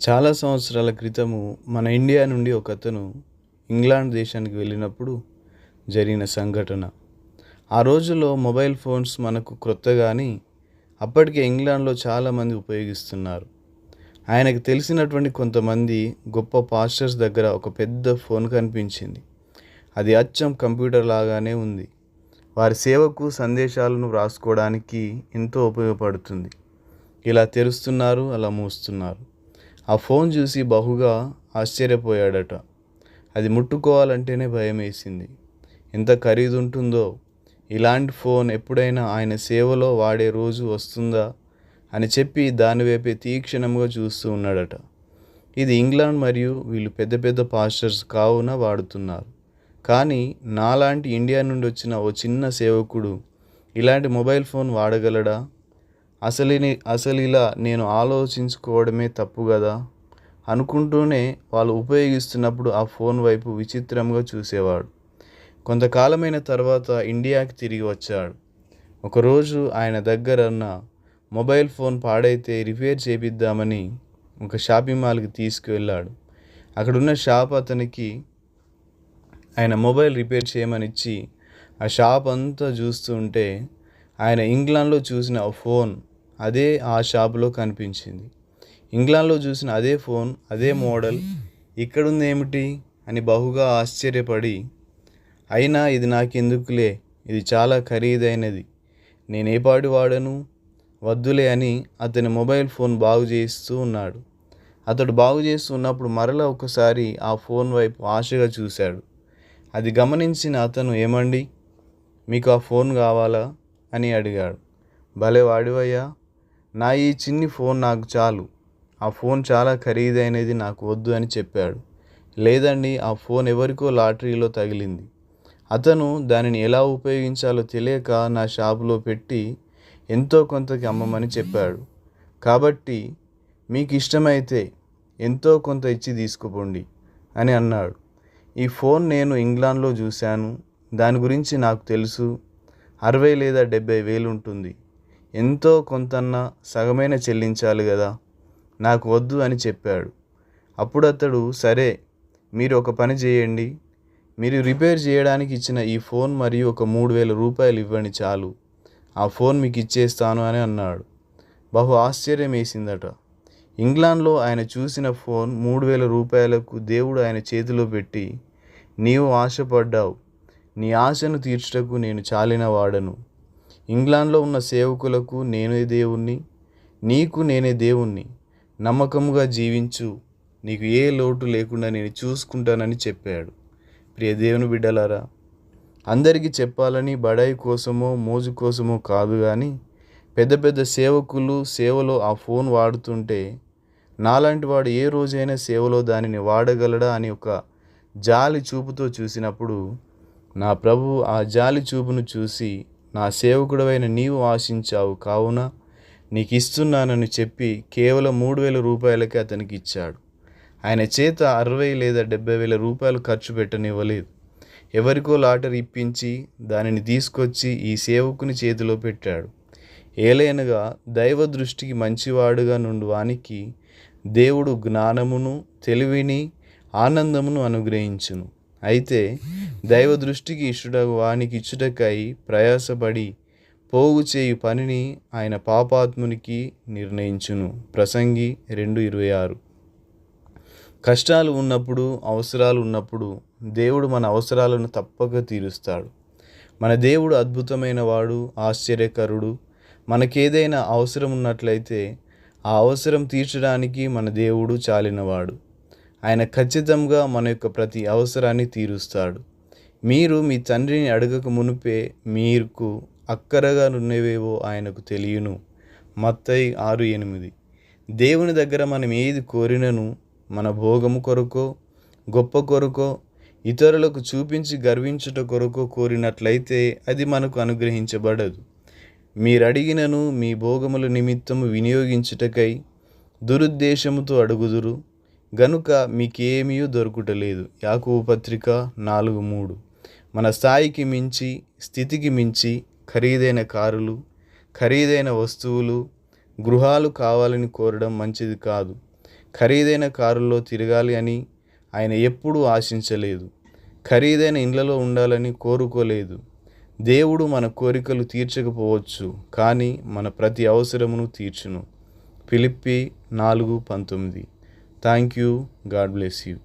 చాలా సంవత్సరాల క్రితము మన ఇండియా నుండి ఒకతను ఇంగ్లాండ్ దేశానికి వెళ్ళినప్పుడు జరిగిన సంఘటన. ఆ రోజుల్లో మొబైల్ ఫోన్స్ మనకు క్రొత్త కానీ అప్పటికే ఇంగ్లాండ్లో చాలామంది ఉపయోగిస్తున్నారు. ఆయనకు తెలిసినటువంటి కొంతమంది గొప్ప పాస్టర్స్ దగ్గర ఒక పెద్ద ఫోన్ కనిపించింది. అది అచ్చం కంప్యూటర్ లాగానే ఉంది. వారి సేవకు సందేశాలను వ్రాసుకోవడానికి ఎంతో ఉపయోగపడుతుంది. ఇలా తెరుస్తున్నారు, అలా మూస్తున్నారు. ఆ ఫోన్ చూసి బహుగా ఆశ్చర్యపోయాడట. అది ముట్టుకోవాలంటేనే భయం వేసింది. ఎంత ఖరీదుంటుందో! ఇలాంటి ఫోన్ ఎప్పుడైనా ఆయన సేవలో వాడే రోజు వస్తుందా అని చెప్పి దానివైపే తీక్షణంగా చూస్తూ ఉన్నాడట. ఇది ఇంగ్లాండ్ మరియు వీళ్ళు పెద్ద పెద్ద పాస్టర్స్ కావున వాడుతున్నారు. కానీ నాలాంటి ఇండియా నుండి వచ్చిన ఓ చిన్న సేవకుడు ఇలాంటి మొబైల్ ఫోన్ వాడగలడా? అసలు ఇలా నేను ఆలోచించుకోవడమే తప్పు కదా అనుకుంటూనే వాళ్ళు ఉపయోగిస్తున్నప్పుడు ఆ ఫోన్ వైపు విచిత్రంగా చూసేవాడు. కొంతకాలమైన తర్వాత ఇండియాకి తిరిగి వచ్చాడు. ఒకరోజు ఆయన దగ్గర ఉన్న మొబైల్ ఫోన్ పాడైతే రిపేర్ చేపిద్దామని ఒక షాపింగ్ మాల్కి తీసుకువెళ్ళాడు. అక్కడున్న షాప్ అతనికి ఆయన మొబైల్ రిపేర్ చేయమని ఇచ్చి ఆ షాప్ అంతా చూస్తూ ఉంటే ఆయన ఇంగ్లాండ్లో చూసిన ఆ ఫోన్ అదే ఆ షాపులో కనిపించింది. ఇంగ్లాండ్లో చూసిన అదే ఫోన్, అదే మోడల్ ఇక్కడుంది ఏమిటి అని బహుగా ఆశ్చర్యపడి, అయినా ఇది నాకెందుకులే, ఇది చాలా ఖరీదైనది, నేనేపాటి వాడను, వద్దులే అని అతని మొబైల్ ఫోన్ బాగు చేయిస్తూ ఉన్నాడు. అతడు బాగు చేస్తూ ఉన్నప్పుడు మరలా ఒకసారి ఆ ఫోన్ వైపు ఆశగా చూశాడు. అది గమనించిన అతను, ఏమండి, మీకు ఆ ఫోన్ కావాలా అని అడిగాడు. భలే వాడివయ్యా, నా ఈ చిన్ని ఫోన్ నాకు చాలు, ఆ ఫోన్ చాలా ఖరీదైనది, నాకు వద్దు అని చెప్పాడు. లేదండి, ఆ ఫోన్ ఎవరికో లాటరీలో తగిలింది, అతను దానిని ఎలా ఉపయోగించాలో తెలియక నా షాపులో పెట్టి ఎంతో కొంతకి అమ్మమని చెప్పాడు. కాబట్టి మీకు ఇష్టమైతే ఎంతో కొంత ఇచ్చి తీసుకుపోండి అని అన్నాడు. ఈ ఫోన్ నేను ఇంగ్లాండ్లో చూశాను, దాని గురించి నాకు తెలుసు, 60 లేదా 70 వేలు ఉంటుంది, ఎంతో కొంతన్నా సగమైన చెల్లించాలి కదా, నాకు వద్దు అని చెప్పాడు. అప్పుడు అతడు, సరే, మీరు ఒక పని చేయండి, మీరు రిపేర్ చేయడానికి ఇచ్చిన ఈ ఫోన్ మరియు ఒక 3000 రూపాయలు ఇవ్వండి చాలు, ఆ ఫోన్ మీకు ఇచ్చేస్తాను అని అన్నాడు. బహు ఆశ్చర్యం వేసిందట. ఇంగ్లాండ్లో ఆయన చూసిన ఫోన్ 3000 రూపాయలకు దేవుడు ఆయన చేతిలో పెట్టి, నీవు ఆశపడ్డావు, నీ ఆశను తీర్చుటకు నేను చాలిన వాడను, ఇంగ్లాండ్లో ఉన్న సేవకులకు నేనే దేవుణ్ణి, నీకు నేనే దేవుణ్ణి, నమ్మకముగా జీవించు, నీకు ఏ లోటు లేకుండా నేను చూసుకుంటానని చెప్పాడు. ప్రియ దేవుని బిడ్డలారా, అందరికీ చెప్పాలని బడాయి కోసమో మోజు కోసమో కాదు, కానీ పెద్ద పెద్ద సేవకులు సేవలో ఆ ఫోన్ వాడుతుంటే నాలాంటి వాడు ఏ రోజైనా సేవలో దానిని వాడగలడా అని ఒక జాలి చూపుతో చూసినప్పుడు నా ప్రభువు ఆ జాలి చూపును చూసి, నా సేవకుడవైన నీవు ఆశించావు కావున నీకు ఇస్తున్నానని చెప్పి కేవలం 3000 రూపాయలకే అతనికి ఇచ్చాడు. ఆయన చేత 60 లేదా 70 వేల రూపాయలు ఖర్చు పెట్టనివ్వలేదు. ఎవరికో లాటరీ ఇప్పించి దానిని తీసుకొచ్చి ఈ సేవకుని చేతిలో పెట్టాడు. ఏలైనగా దైవ దృష్టికి మంచివాడుగా నుండి వానికి దేవుడు జ్ఞానమును, తెలివిని, ఆనందమును అనుగ్రహించును. అయితే దైవ దృష్టికి ఇష్టడగు వానికి ఇచ్చుటకై ప్రయాసపడి పోగు చేయు పనిని ఆయన పాపాత్మునికి నిర్ణయించును. ప్రసంగి 2:26. కష్టాలు ఉన్నప్పుడు, అవసరాలు ఉన్నప్పుడు దేవుడు మన అవసరాలను తప్పక తీరుస్తాడు. మన దేవుడు అద్భుతమైన వాడు, ఆశ్చర్యకరుడు. మనకేదైనా అవసరం ఉన్నట్లయితే ఆ అవసరం తీర్చడానికి మన దేవుడు చాలినవాడు. ఆయన ఖచ్చితంగా మన యొక్క ప్రతి అవసరాన్ని తీరుస్తాడు. మీరు మీ తండ్రిని అడగక మునుపే మీకు అక్కరగా నున్నవేవో ఆయనకు తెలియను. మత్తయి 6:8. దేవుని దగ్గర మనం ఏది కోరినను మన భోగము కొరకో, గొప్ప కొరకో, ఇతరులకు చూపించి గర్వించుట కొరకో కోరినట్లయితే అది మనకు అనుగ్రహించబడదు. మీరడిగినను మీ భోగముల నిమిత్తము వినియోగించుటకై దురుద్దేశముతో అడుగుదురు గనుక మీకేమీ దొరుకుటలేదు. యాకోబు పత్రిక 4:3. మన స్థాయికి మించి, స్థితికి మించి ఖరీదైన కారులు, ఖరీదైన వస్తువులు, గృహాలు కావాలని కోరడం మంచిది కాదు. ఖరీదైన కారుల్లో తిరగాలి అని ఆయన ఎప్పుడూ ఆశించలేదు. ఖరీదైన ఇండ్లలో ఉండాలని కోరుకోలేదు. దేవుడు మన కోరికలు తీర్చకపోవచ్చు, కానీ మన ప్రతి అవసరమును తీర్చును. ఫిలిప్పీ 4:19. Thank you. God bless you.